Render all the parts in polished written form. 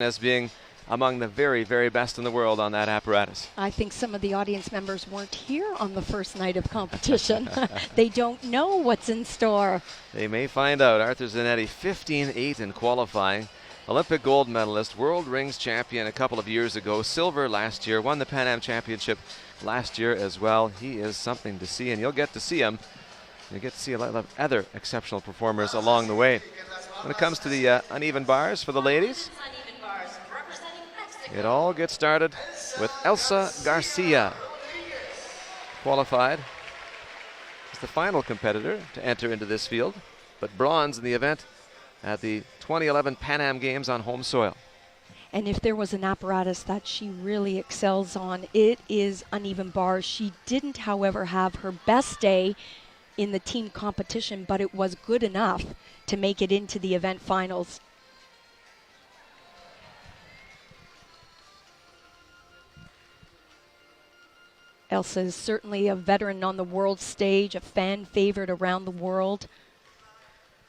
as being among the very, very best in the world on that apparatus. I think some of the audience members weren't here on the first night of competition. They don't know what's in store. They may find out. Arthur Zanetti, 15-8 in qualifying. Olympic gold medalist, world rings champion a couple of years ago, silver last year, won the Pan Am Championship last year as well. He is something to see, and you'll get to see him. You'll get to see a lot of other exceptional performers along the way. When it comes to the uneven bars for the ladies, it all gets started with Elsa Garcia, qualified as the final competitor to enter into this field, but bronze in the event at the 2011 Pan Am Games on home soil. And if there was an apparatus that she really excels on, it is uneven bars. She didn't, however, have her best day in the team competition, but it was good enough to make it into the event finals. Elsa is certainly a veteran on the world stage, a fan favorite around the world.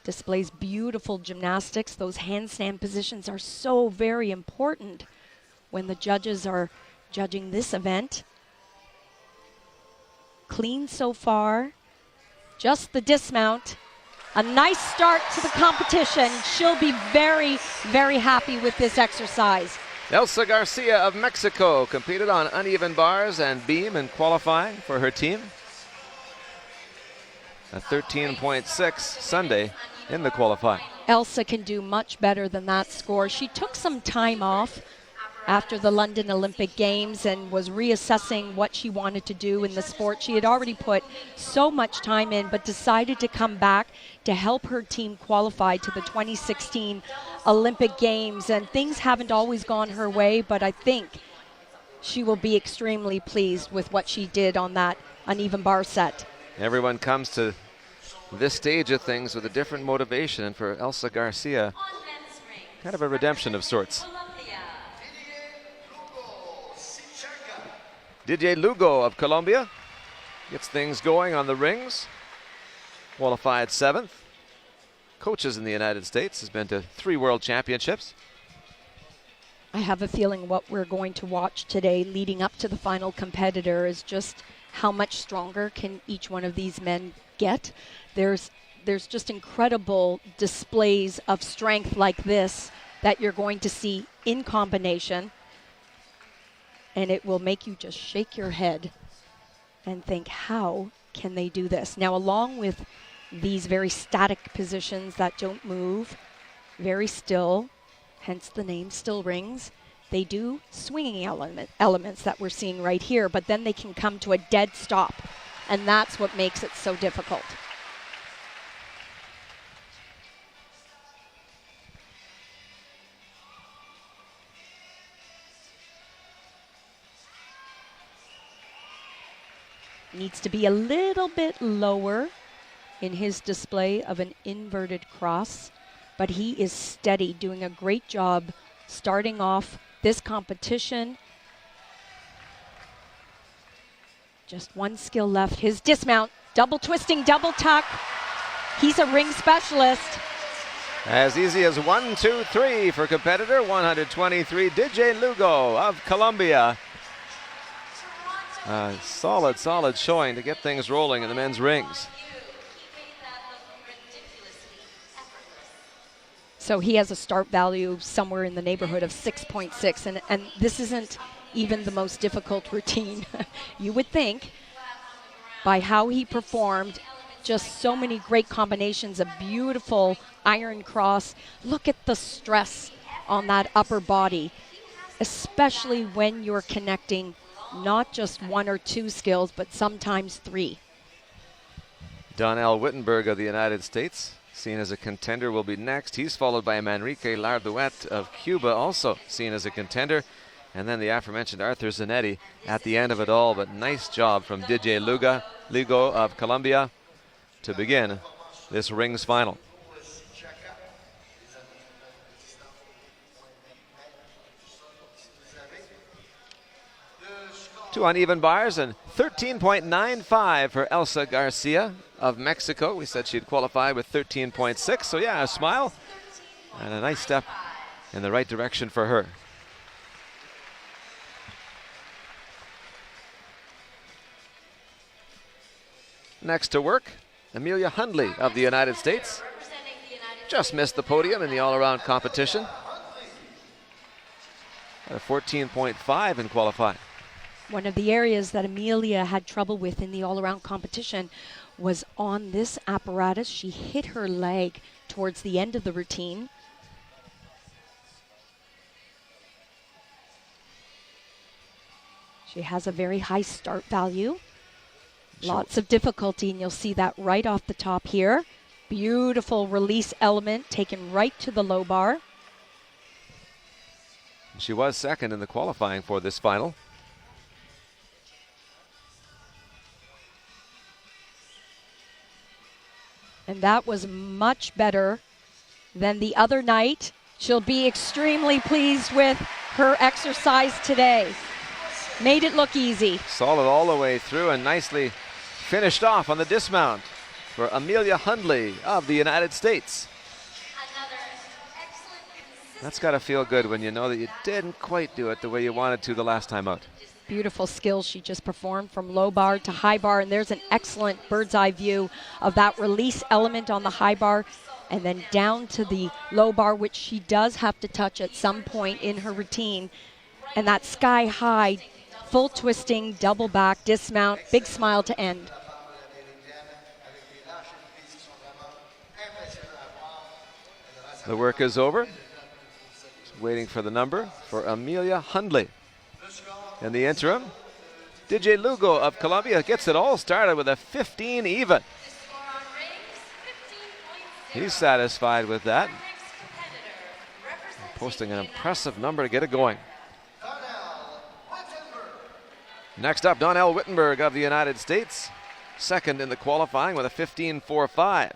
Displays beautiful gymnastics. Those handstand positions are so very important when the judges are judging this event. Clean so far. Just the dismount. A nice start to the competition. She'll be very, very happy with this exercise. Elsa Garcia of Mexico competed on uneven bars and beam in qualifying for her team. A 13.6 Sunday in the qualifying. Elsa can do much better than that score. She took some time off after the London Olympic Games and was reassessing what she wanted to do in the sport. She had already put so much time in, but decided to come back to help her team qualify to the 2016 Olympic Games. And things haven't always gone her way, but I think she will be extremely pleased with what she did on that uneven bar set. Everyone comes to this stage of things with a different motivation, and for Elsa Garcia, kind of a redemption of sorts. DJ Lugo of Colombia gets things going on the rings. Qualified 7th. Coaches in the United States, has been to 3 world championships. I have a feeling what we're going to watch today leading up to the final competitor is just how much stronger can each one of these men get. There's just incredible displays of strength like this that you're going to see in combination. And it will make you just shake your head and think, how can they do this? Now, along with these very static positions that don't move, very still, hence the name still rings, they do swinging elements that we're seeing right here, but then they can come to a dead stop, and that's what makes it so difficult. Needs to be a little bit lower in his display of an inverted cross, but he is steady, doing a great job starting off this competition. Just one skill left. His dismount, double twisting, double tuck. He's a ring specialist. As easy as 1, 2, 3 for competitor 123, DJ Lugo of Colombia. Solid showing to get things rolling in the men's rings. So he has a start value somewhere in the neighborhood of 6.6, and this isn't even the most difficult routine. You would think, by how he performed, just so many great combinations, a beautiful iron cross. Look at the stress on that upper body, especially when you're connecting not just 1 or 2 skills, but sometimes 3. Donnell Wittenberg of the United States, seen as a contender, will be next. He's followed by Manrique Larduet of Cuba, also seen as a contender. And then the aforementioned Arthur Zanetti at the end of it all. But nice job from DJ Lugo of Colombia to begin this rings final. 2 uneven bars and 13.95 for Elsa Garcia of Mexico. We said she'd qualify with 13.6. So yeah, a smile and a nice step in the right direction for her. Next to work, Amelia Hundley of the United States. Just missed the podium in the all-around competition. At a 14.5 in qualifying. One of the areas that Amelia had trouble with in the all-around competition was on this apparatus. She hit her leg towards the end of the routine. She has a very high start value. Lots of difficulty, and you'll see that right off the top here. Beautiful release element taken right to the low bar. She was second in the qualifying for this final. And that was much better than the other night. She'll be extremely pleased with her exercise today. Made it look easy. Solid all the way through and nicely finished off on the dismount for Amelia Hundley of the United States. That's got to feel good when you know that you didn't quite do it the way you wanted to the last time out. Beautiful skills she just performed from low bar to high bar, and there's an excellent bird's eye view of that release element on the high bar and then down to the low bar, which she does have to touch at some point in her routine. And that sky high, full twisting, double back, dismount, big smile to end. The work is over. Just waiting for the number for Amelia Hundley. In the interim, DJ Lugo of Colombia gets it all started with a 15 even. He's satisfied with that. Posting an impressive number to get it going. Next up, Donnell Wittenberg of the United States. Second in the qualifying with a 15.45.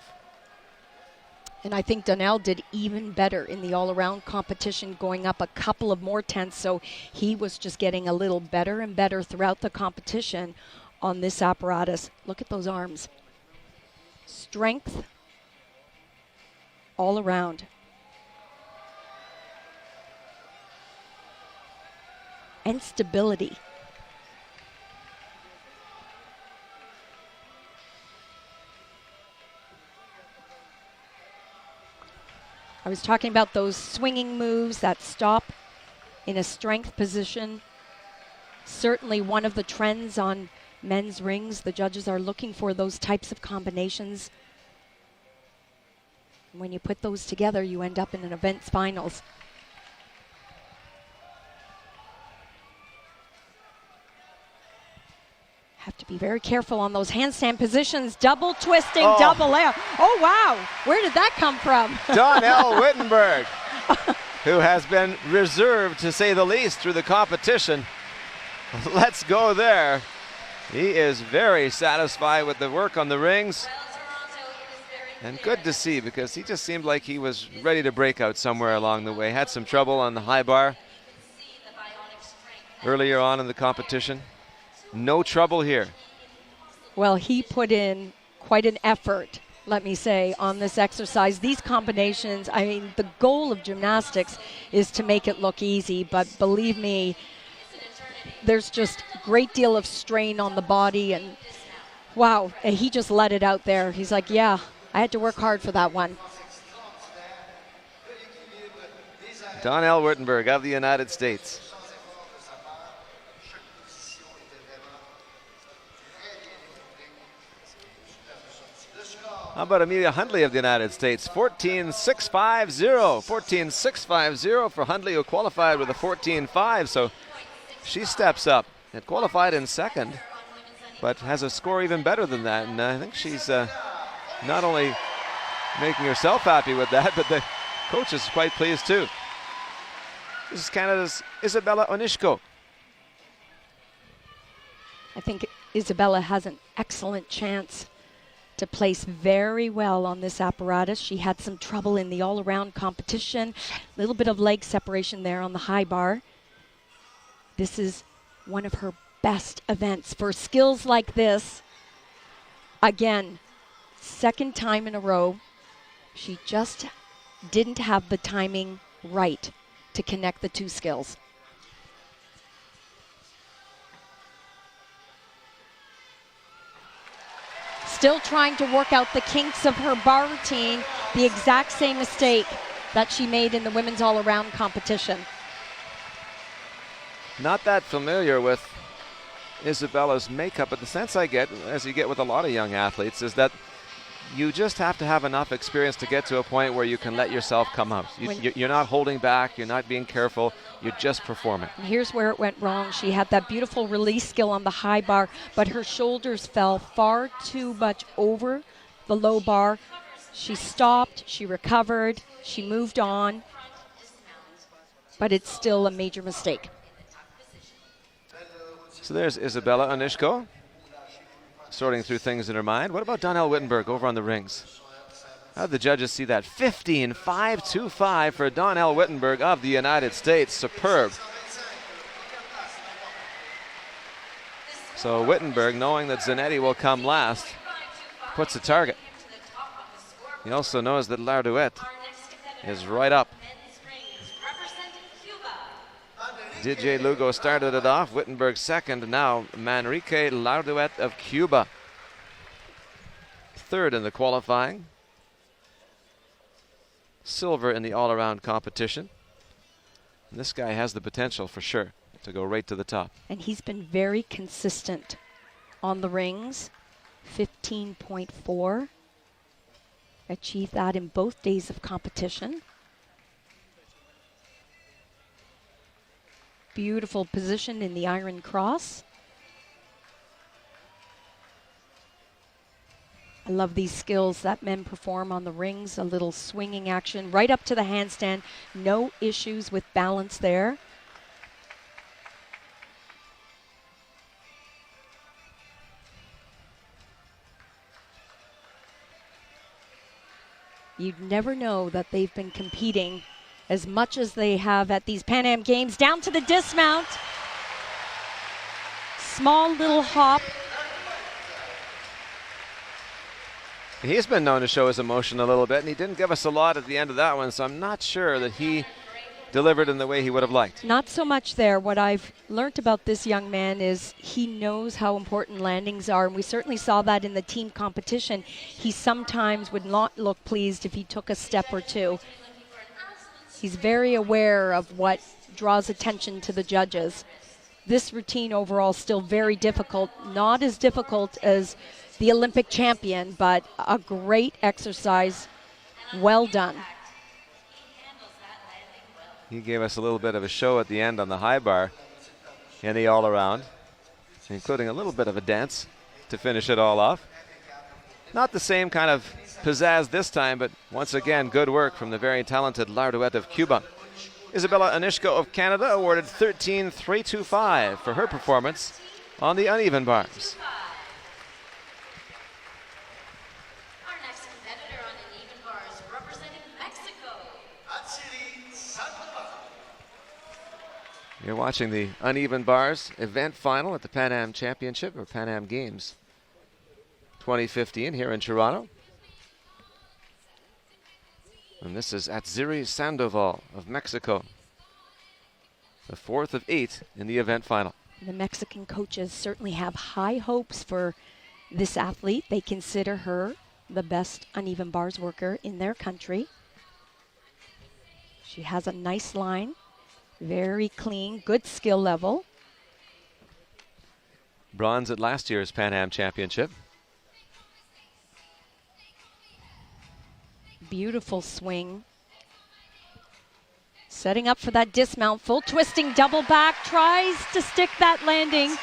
And I think Donnell did even better in the all-around competition, going up a couple of more tenths. So he was just getting a little better and better throughout the competition on this apparatus. Look at those arms. Strength all around. And stability. I was talking about those swinging moves, that stop in a strength position. Certainly one of the trends on men's rings. The judges are looking for those types of combinations. And when you put those together, you end up in an events finals. Have to be very careful on those handstand positions. Double twisting, double air. Oh, wow. Where did that come from? Donnell Wittenberg, who has been reserved, to say the least, through the competition. Let's go there. He is very satisfied with the work on the rings. And good to see, because he just seemed like he was ready to break out somewhere along the way. Had some trouble on the high bar earlier on in the competition. No trouble here. Well, he put in quite an effort, let me say, on this exercise. These combinations, I mean, the goal of gymnastics is to make it look easy, but believe me, there's just a great deal of strain on the body, and wow, he just let it out there. He's like, yeah, I had to work hard for that one. Donnell Wittenberg of the United States. How about Amelia Hundley of the United States? 14.650. 14.650 for Hundley, who qualified with a 14.5. So she steps up. Had qualified in second, but has a score even better than that. And I think she's not only making herself happy with that, but the coach is quite pleased too. This is Canada's Isabella Onishko. I think Isabella has an excellent chance to place very well on this apparatus. She had some trouble in the all-around competition. A little bit of leg separation there on the high bar. This is one of her best events for skills like this. Again, second time in a row. She just didn't have the timing right to connect the two skills. Still trying to work out the kinks of her bar routine, the exact same mistake that she made in the women's all-around competition. Not that familiar with Isabella's makeup, but the sense I get, as you get with a lot of young athletes, is that you just have to have enough experience to get to a point where you can let yourself come out. You're not holding back, you're not being careful, you're just performing. And here's where it went wrong. She had that beautiful release skill on the high bar, but her shoulders fell far too much over the low bar. She stopped, she recovered, she moved on, but it's still a major mistake. So there's Isabella Onishko, sorting through things in her mind. What about Donnell Wittenberg over on the rings? How did the judges see that? 15.525 for Donnell Wittenberg of the United States. Superb. So Wittenberg, knowing that Zanetti will come last, puts a target. He also knows that Lardouet is right up. DJ Lugo started it off. Wittenberg second. Now Manrique Lardouet of Cuba, third in the qualifying. Silver in the all-around competition. And this guy has the potential for sure to go right to the top. And he's been very consistent on the rings. 15.4. Achieved that in both days of competition. Beautiful position in the iron cross. I love these skills that men perform on the rings. A little swinging action right up to the handstand. No issues with balance there. You'd never know that they've been competing as much as they have at these Pan Am Games. Down to the dismount. Small little hop. He's been known to show his emotion a little bit, and he didn't give us a lot at the end of that one, so I'm not sure that he delivered in the way he would have liked. Not so much there. What I've learned about this young man is he knows how important landings are, and we certainly saw that in the team competition. He sometimes would not look pleased if he took a step or two. He's very aware of what draws attention to the judges. This routine overall still very difficult, not as difficult as the Olympic champion, but a great exercise. Well done. He gave us a little bit of a show at the end on the high bar in the all-around, including a little bit of a dance to finish it all off. Not the same kind of pizzazz this time, but once again, good work from the very talented Lardouet of Cuba. Isabella Onishko of Canada awarded 13.325 for her performance on the uneven bars. Our next competitor on uneven bars, representing Mexico. You're watching the uneven bars event final at the Pan Am Championship or Pan Am Games 2015 here in Toronto. And this is Atziri Sandoval of Mexico, the fourth of 8 in the event final. The Mexican coaches certainly have high hopes for this athlete. They consider her the best uneven bars worker in their country. She has a nice line, very clean, good skill level. Bronze at last year's Pan Am Championship. Beautiful swing. Setting up for that dismount, full twisting double back, tries to stick that landing.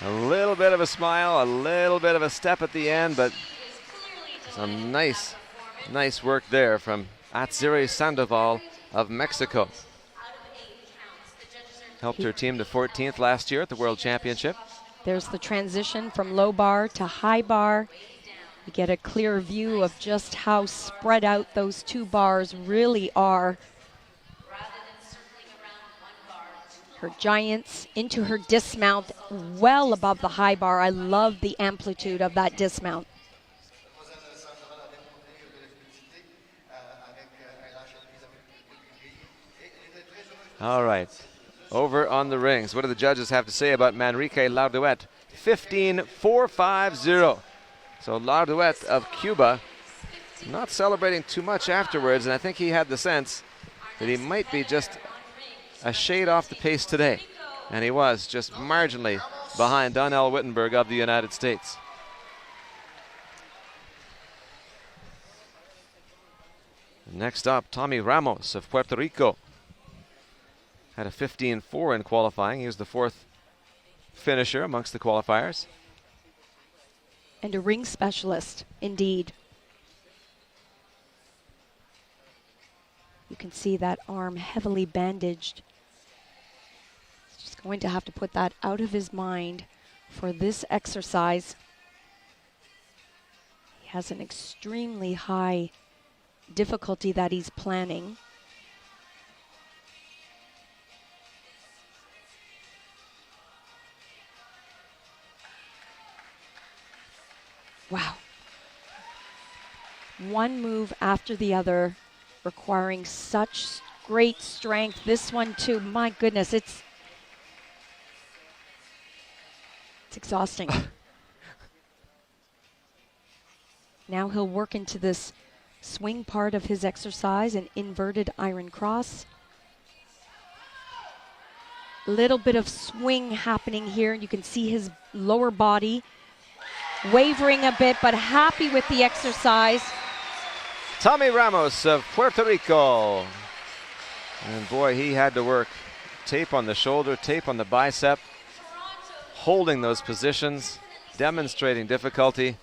A little bit of a smile, a little bit of a step at the end, but some nice work there from Atziri Sandoval of Mexico. Helped her team to 14th last year at the World Championship. There's the transition from low bar to high bar. You get a clear view of just how spread out those two bars really are. Her giants into her dismount, well above the high bar. I love the amplitude of that dismount. All right. Over on the rings. What do the judges have to say about Manrique Laudouet? 15-4-5-0. So Laudouet of Cuba not celebrating too much afterwards, and I think he had the sense that he might be just a shade off the pace today. And he was just marginally behind Donnell Wittenberg of the United States. Next up, Tommy Ramos of Puerto Rico. Had a 15-4 in qualifying. He was the 4th finisher amongst the qualifiers. And a ring specialist, indeed. You can see that arm heavily bandaged. He's just going to have to put that out of his mind for this exercise. He has an extremely high difficulty that he's planning. Wow. One move after the other, requiring such great strength. This one too, my goodness, it's exhausting. Now he'll work into this swing part of his exercise, an inverted iron cross. Little bit of swing happening here. You can see his lower body wavering a bit, but happy with the exercise. Tommy Ramos of Puerto Rico. And boy, he had to work. Tape on the shoulder, tape on the bicep, holding those positions, demonstrating difficulty.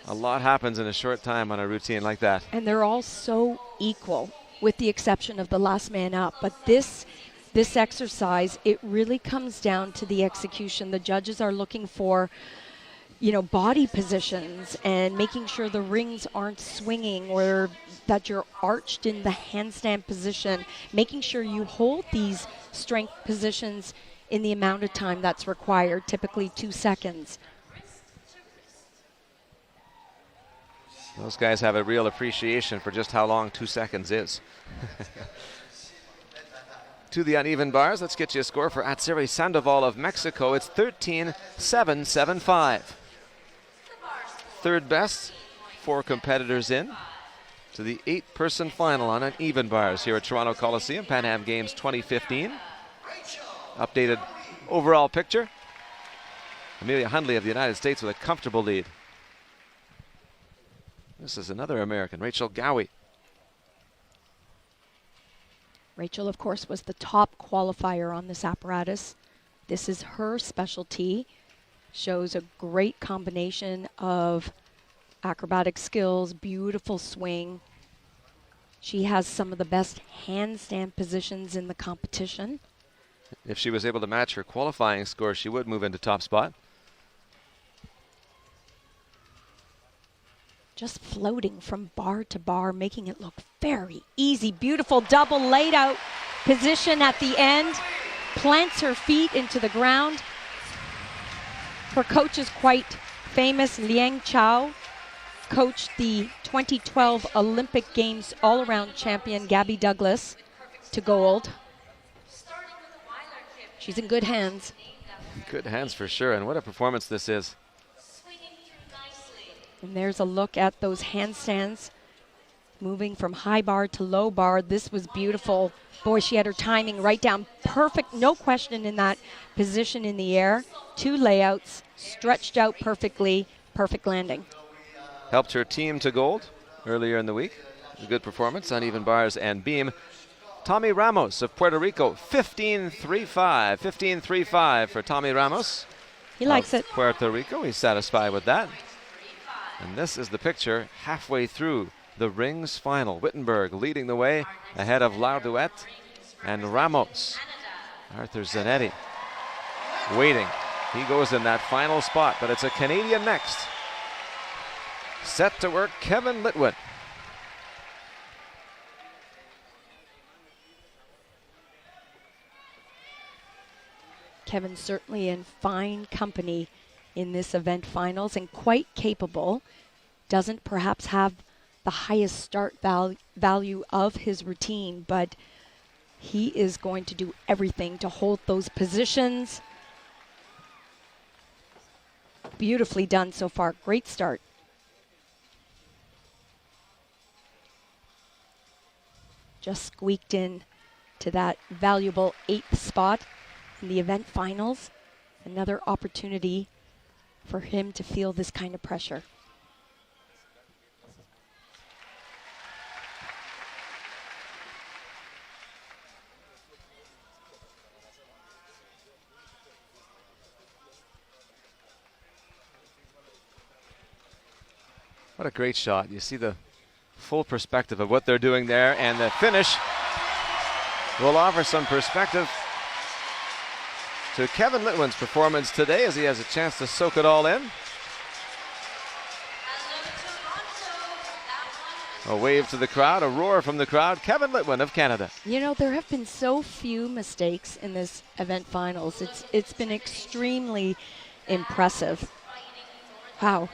A lot happens in a short time on a routine like that. And they're all so equal, with the exception of the last man up. But this exercise, it really comes down to the execution. The judges are looking for, you know, body positions and making sure the rings aren't swinging or that you're arched in the handstand position, making sure you hold these strength positions in the amount of time that's required, typically 2 seconds. Those guys have a real appreciation for just how long 2 seconds is. To the uneven bars, let's get you a score for Atsiri Sandoval of Mexico. It's 13-7-7-5. Third best, 4 competitors in to the 8-person final on uneven bars here at Toronto Coliseum, Pan Am Games 2015. Updated overall picture. Amelia Hundley of the United States with a comfortable lead. This is another American, Rachel Gowie. Rachel, of course, was the top qualifier on this apparatus. This is her specialty. Shows a great combination of acrobatic skills, beautiful swing. She has some of the best handstand positions in the competition. If she was able to match her qualifying score, she would move into top spot. Just floating from bar to bar, making it look very easy. Beautiful double laid out position at the end. Plants her feet into the ground. Her coach is quite famous. Liang Chao coached the 2012 Olympic Games all-around champion Gabby Douglas to gold. She's in good hands. Good hands for sure, and what a performance this is. And there's a look at those handstands, moving from high bar to low bar. This was beautiful. Boy, she had her timing right down. Perfect, no question in that position in the air. 2 layouts, stretched out perfectly, perfect landing. Helped her team to gold earlier in the week. A good performance on even bars and beam. Tommy Ramos of Puerto Rico, 15-3-5. 15-3-5 for Tommy Ramos. He likes it. Puerto Rico, he's satisfied with that. And this is the picture halfway through the rings final. Wittenberg leading the way ahead of Laudouet and Ramos. Arthur Zanetti waiting. He goes in that final spot, but it's a Canadian next. Set to work, Kevin Litwin. Kevin certainly in fine company in this event finals and quite capable. Doesn't perhaps have the highest start value of his routine, but He is going to do everything to hold those positions. Beautifully done so far. Great start. Just squeaked in to that valuable 8th spot in the event finals. Another opportunity for him to feel this kind of pressure. What a great shot. You see the full perspective of what they're doing there, and the finish will offer some perspective to Kevin Litwin's performance today as he has a chance to soak it all in. A wave to the crowd, a roar from the crowd. Kevin Litwin of Canada. You know, there have been so few mistakes in this event finals. It's been extremely impressive. Wow.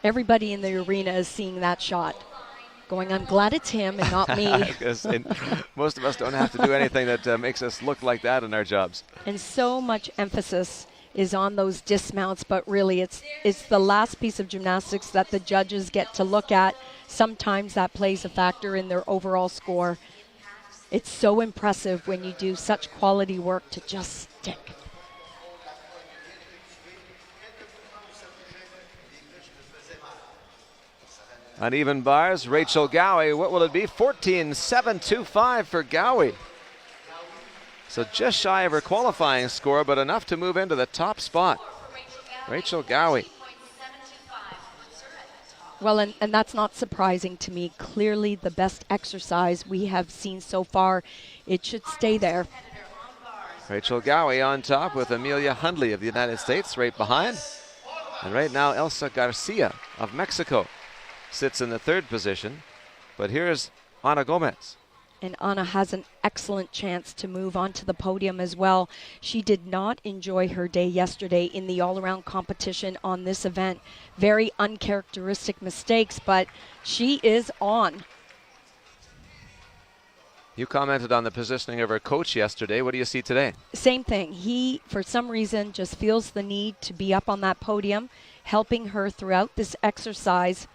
Everybody in the arena is seeing that shot. Going, I'm glad it's him and not me. Most of us don't have to do anything that makes us look like that in our jobs. And so much emphasis is on those dismounts, but really it's the last piece of gymnastics that the judges get to look at. Sometimes that plays a factor in their overall score. It's so impressive when you do such quality work to just stick. Uneven bars, Rachel Gowie, what will it be? 14.725 for Gowie. So just shy of her qualifying score, but enough to move into the top spot. Rachel Gowie. Well, and that's not surprising to me. Clearly the best exercise we have seen so far. It should stay there. Rachel Gowie on top with Amelia Hundley of the United States right behind. And right now Elsa Garcia of Mexico sits in the 3rd position. But here's Ana Gomez. And Ana has an excellent chance to move on to the podium as well. She did not enjoy her day yesterday in the all-around competition on this event. Very uncharacteristic mistakes, but she is on. You commented on the positioning of her coach yesterday. What do you see today? Same thing. He, for some reason, just feels the need to be up on that podium, helping her throughout this exercise.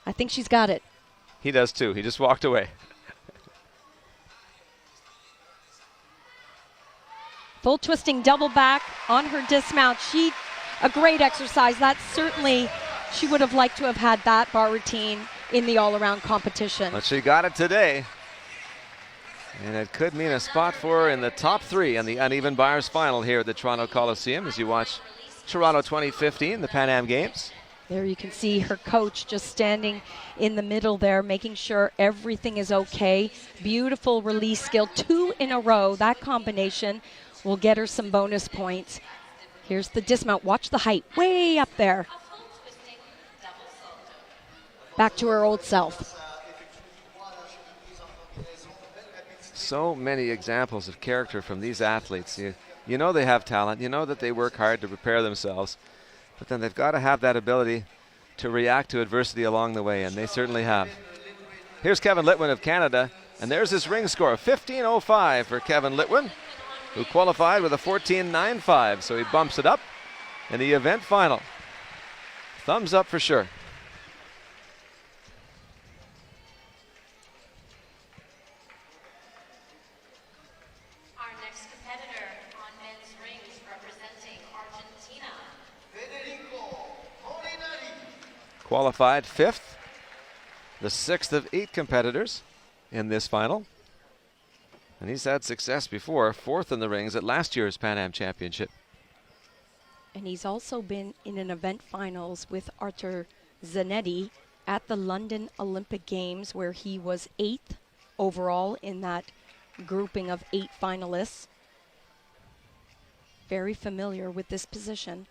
I think she's got it. He does too. He just walked away. Full twisting double back on her dismount. A great exercise. That certainly, she would have liked to have had that bar routine in the all-around competition. But she got it today. And it could mean a spot for her in the top 3 in the uneven bars final here at the Toronto Coliseum as you watch Toronto 2015, the Pan Am Games. There you can see her coach just standing in the middle there, making sure everything is okay. Beautiful release skill, 2 in a row. That combination will get her some bonus points. Here's the dismount. Watch the height, way up there. Back to her old self. So many examples of character from these athletes. You know they have talent. You know that they work hard to prepare themselves. But then they've got to have that ability to react to adversity along the way, and they certainly have. Here's Kevin Litwin of Canada, and there's his ring score, 15.05 for Kevin Litwin, who qualified with a 14.95, so he bumps it up in the event final. Thumbs up for sure. Qualified 5th, the 6th of 8 competitors in this final. And he's had success before, 4th in the rings at last year's Pan Am Championship. And he's also been in an event finals with Arthur Zanetti at the London Olympic Games, where he was 8th overall in that grouping of 8 finalists. Very familiar with this position.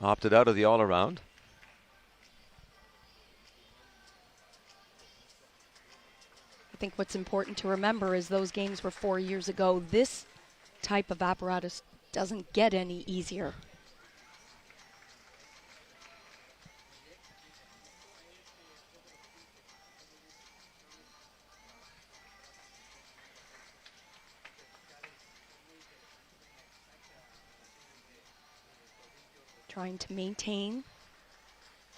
Opted out of the all-around. I think what's important to remember is those games were 4 years ago. This type of apparatus doesn't get any easier. Trying to maintain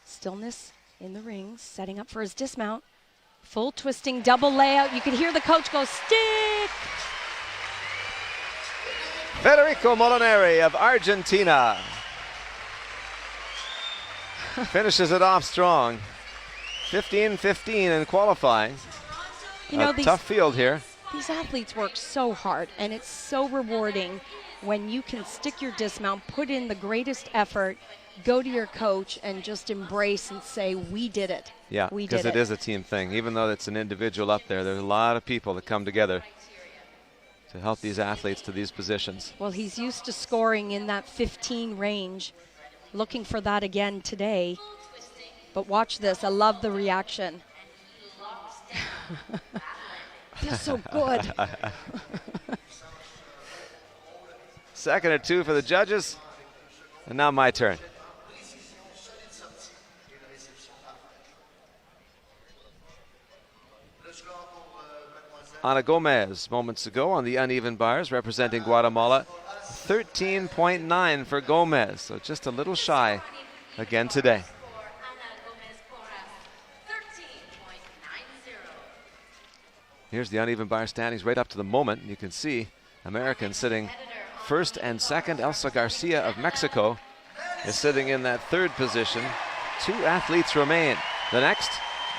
stillness in the rings, setting up for his dismount. Full twisting double layout. You can hear the coach go, stick! Federico Molinari of Argentina finishes it off strong. 15-15 in qualifying. You know, tough field here. These athletes work so hard, and it's so rewarding when you can stick your dismount, put in the greatest effort, go to your coach, and just embrace and say, we did it. Yeah, because it is a team thing. Even though it's an individual up there, there's a lot of people that come together to help these athletes to these positions. Well, he's used to scoring in that 15 range, looking for that again today. But watch this. I love the reaction. Feels so good. Second or two for the judges. And now my turn. Ana Gomez moments ago on the uneven bars representing Guatemala. 13.9 for Gomez, so just a little shy again today. Here's the uneven bar standings right up to the moment. You can see Americans sitting first and second. Elsa Garcia of Mexico is sitting in that third position. Two athletes remain. The next,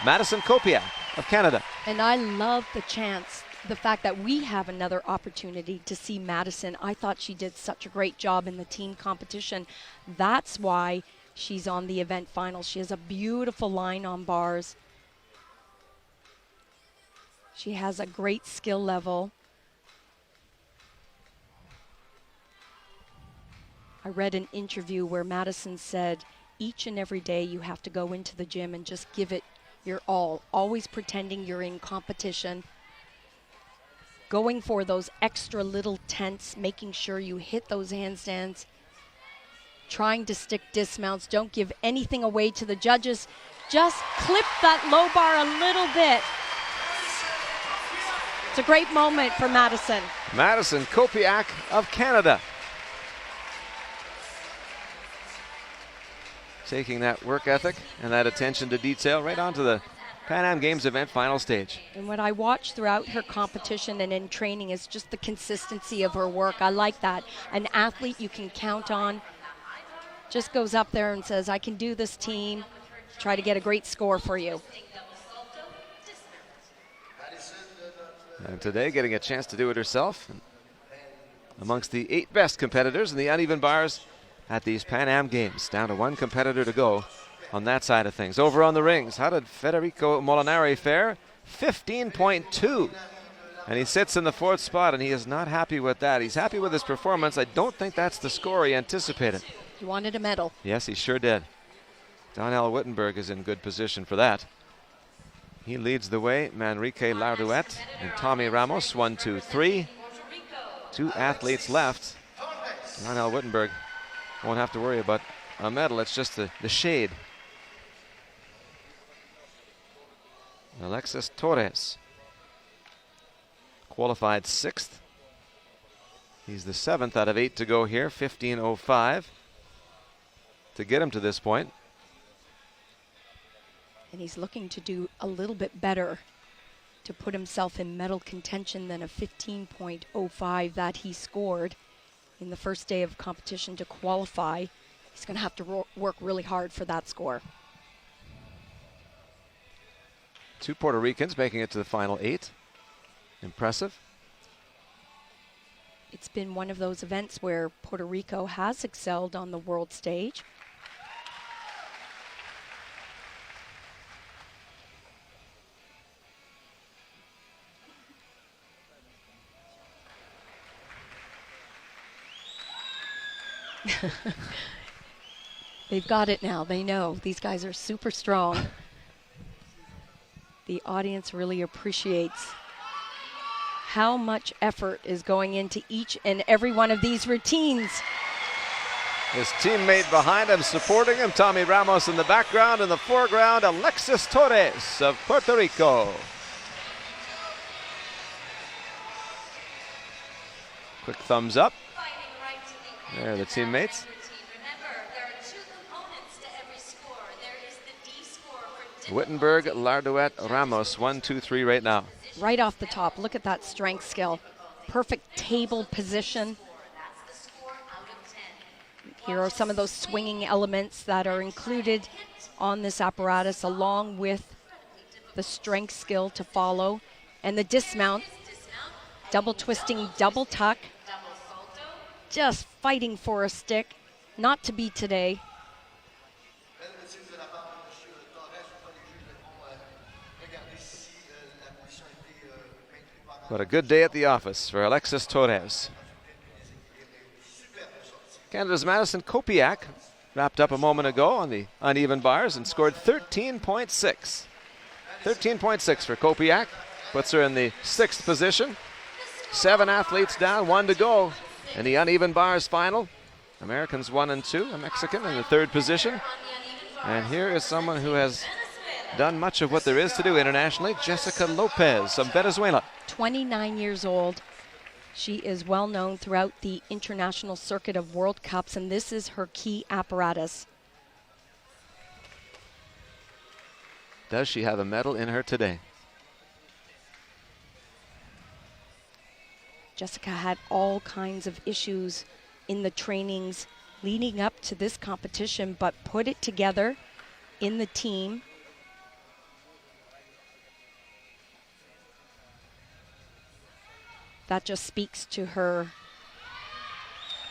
Madison Kopiak of Canada. And I love the fact that we have another opportunity to see Madison. I thought she did such a great job in the team competition. That's why she's on the event finals. She has a beautiful line on bars. She has a great skill level. I read an interview where Madison said, each and every day you have to go into the gym and just give it your all, always pretending you're in competition, going for those extra little tenths, making sure you hit those handstands, trying to stick dismounts, don't give anything away to the judges, just clip that low bar a little bit. It's a great moment for Madison. Madison Kopiak of Canada. Taking that work ethic and that attention to detail right onto the Pan Am Games event final stage. And what I watched throughout her competition and in training is just the consistency of her work. I like that. An athlete you can count on just goes up there and says, I can do this, team. Try to get a great score for you. And today getting a chance to do it herself amongst the 8 best competitors in the uneven bars at these Pan Am Games. Down to one competitor to go on that side of things. Over on the rings, how did Federico Molinari fare? 15.2. And he sits in the 4th spot, and he is not happy with that. He's happy with his performance. I don't think that's the score he anticipated. He wanted a medal. Yes, he sure did. Donnell Wittenberg is in good position for that. He leads the way. Manrique Lardouet and Tommy Ramos, 1, 2, 3. 2 athletes left. Donnell Wittenberg won't have to worry about a medal. It's just the shade. Alexis Torres qualified 6th. He's the 7th out of 8 to go here. 15.05 to get him to this point. And he's looking to do a little bit better to put himself in medal contention than a 15.05 that he scored in the first day of competition to qualify. He's going to have to work really hard for that score. 2 Puerto Ricans making it to the final 8. Impressive. It's been one of those events where Puerto Rico has excelled on the world stage. They've got it now. They know these guys are super strong. The audience really appreciates how much effort is going into each and every one of these routines. His teammate behind him, supporting him, Tommy Ramos in the background. In the foreground, Alexis Torres of Puerto Rico. Quick thumbs up. There are the teammates. Wittenberg, Lardouet, Ramos, 1, 2, 3 right now. Right off the top, look at that strength skill. Perfect table position. Here are some of those swinging elements that are included on this apparatus, along with the strength skill to follow. And the dismount, double twisting, double tuck. Just fighting for a stick, not to be today. What a good day at the office for Alexis Torres. Canada's Madison Kopiak wrapped up a moment ago on the uneven bars and scored 13.6. 13.6 for Kopiak. Puts her in the 6th position. 7 athletes down, 1 to go in the uneven bars final. Americans 1 and 2, a Mexican in the 3rd position. And here is someone who has done much of what there is to do internationally, Jessica Lopez of Venezuela. 29 years old. She is well known throughout the international circuit of World Cups, and this is her key apparatus. Does she have a medal in her today? Jessica had all kinds of issues in the trainings leading up to this competition, but put it together in the team. That just speaks to her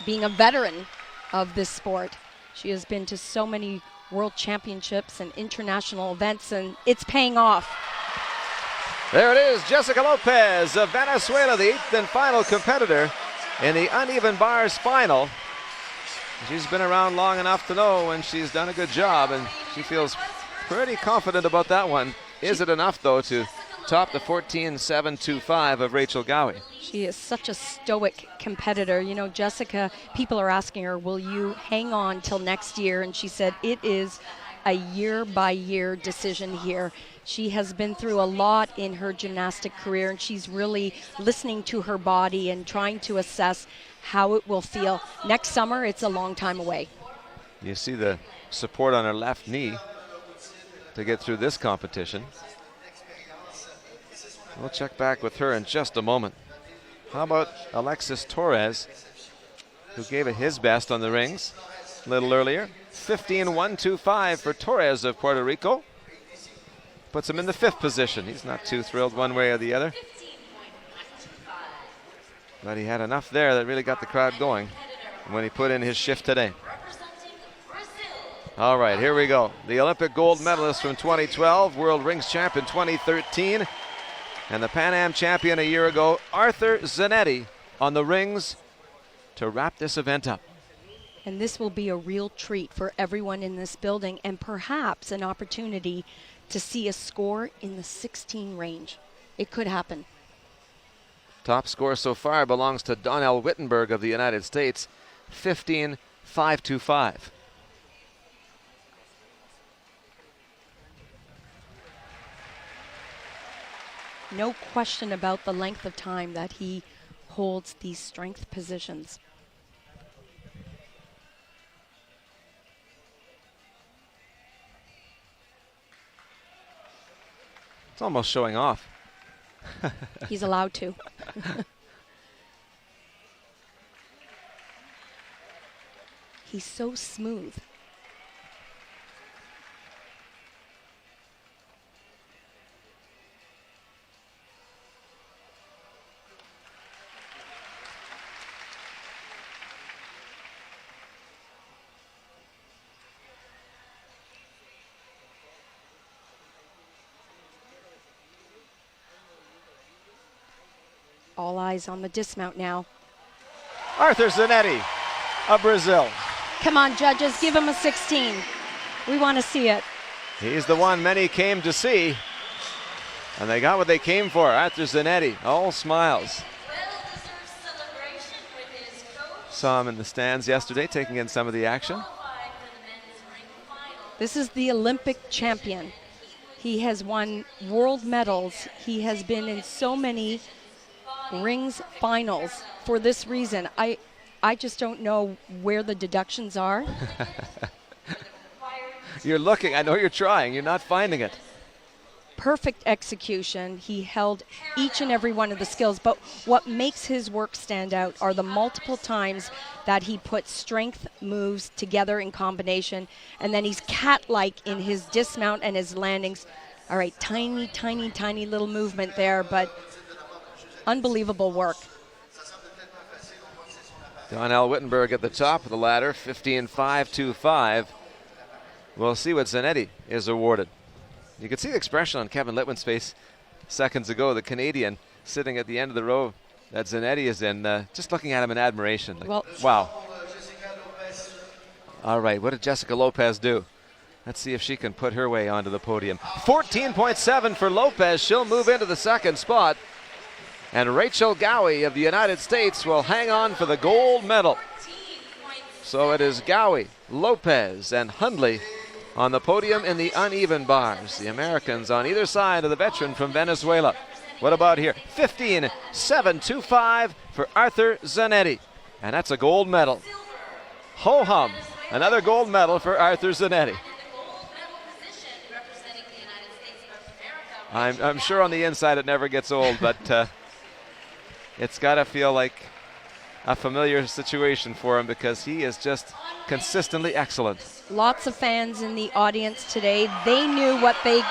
being a veteran of this sport. She has been to so many world championships and international events, and it's paying off. There it is, Jessica Lopez of Venezuela, the 8th and final competitor in the uneven bars final. She's been around long enough to know when she's done a good job, and she feels pretty confident about that one. Is it enough, though, to top the 14.725 of Rachel Gowie? She is such a stoic competitor. You know, Jessica, people are asking her, will you hang on till next year? And she said it is a year-by-year decision here. She has been through a lot in her gymnastic career, and she's really listening to her body and trying to assess how it will feel. Next summer, it's a long time away. You see the support on her left knee to get through this competition. We'll check back with her in just a moment. How about Alexis Torres, who gave it his best on the rings a little earlier. 15.125 for Torres of Puerto Rico. Puts him in the 5th position. He's not too thrilled one way or the other. But he had enough there that really got the crowd going when he put in his shift today. All right, here we go. The Olympic gold medalist from 2012, world rings champ in 2013, and the Pan Am champion a year ago, Arthur Zanetti, on the rings to wrap this event up. And this will be a real treat for everyone in this building, and perhaps an opportunity to see a score in the 16 range. It could happen. Top score so far belongs to Donnell Wittenberg of the United States, 15.525. No question about the length of time that he holds these strength positions. It's almost showing off. He's allowed to. He's so smooth. All eyes on the dismount now. Arthur Zanetti of Brazil. Come on, judges, give him a 16. We want to see it. He's the one many came to see, and they got what they came for. Arthur Zanetti, all smiles. Saw him in the stands yesterday, taking in some of the action. This is the Olympic champion. He has won world medals. He has been in so many rings finals for this reason. I just don't know where the deductions are. You're looking, I know you're trying, you're not finding it. perfect execution. He held each and every one of the skills, but what makes his work stand out are the multiple times that he puts strength moves together in combination, and then he's cat-like in his dismount and his landings. All right, tiny, tiny, tiny little movement there, but unbelievable work. Donnell Wittenberg at the top of the ladder, 15.525. We'll see what Zanetti is awarded. You can see the expression on Kevin Litwin's face seconds ago, the Canadian sitting at the end of the row that Zanetti is in, just looking at him in admiration. Like, well, wow. All right, what did Jessica Lopez do? Let's see if she can put her way onto the podium. 14.7 for Lopez. She'll move into the second spot. And Rachel Gowie of the United States will hang on for the gold medal. So it is Gowie, Lopez, and Hundley on the podium in the uneven bars. The Americans on either side of the veteran from Venezuela. What about here? 15.725 for Arthur Zanetti. And that's a gold medal. Ho-hum, another gold medal for Arthur Zanetti. I'm sure on the inside it never gets old, but it's got to feel like a familiar situation for him because he is just consistently excellent. Lots of fans in the audience today. They knew what they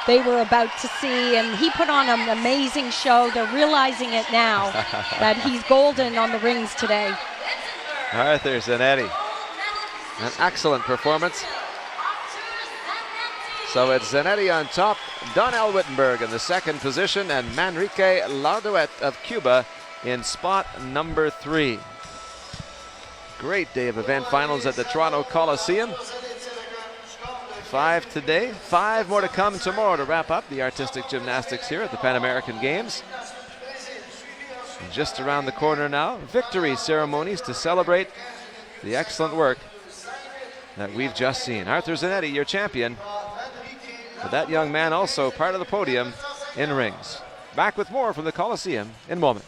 were about to see, and he put on an amazing show. They're realizing it now that he's golden on the rings today. Arthur Zanetti, an excellent performance. So it's Zanetti on top, Donnell Wittenberg in the second position, and Manrique Lardoet of Cuba in spot number 3. Great day of event finals at the Toronto Coliseum. 5 today, 5 more to come tomorrow to wrap up the artistic gymnastics here at the Pan American Games. And just around the corner now, victory ceremonies to celebrate the excellent work that we've just seen. Arthur Zanetti, your champion. But that young man also part of the podium in rings. Back with more from the Coliseum in moments.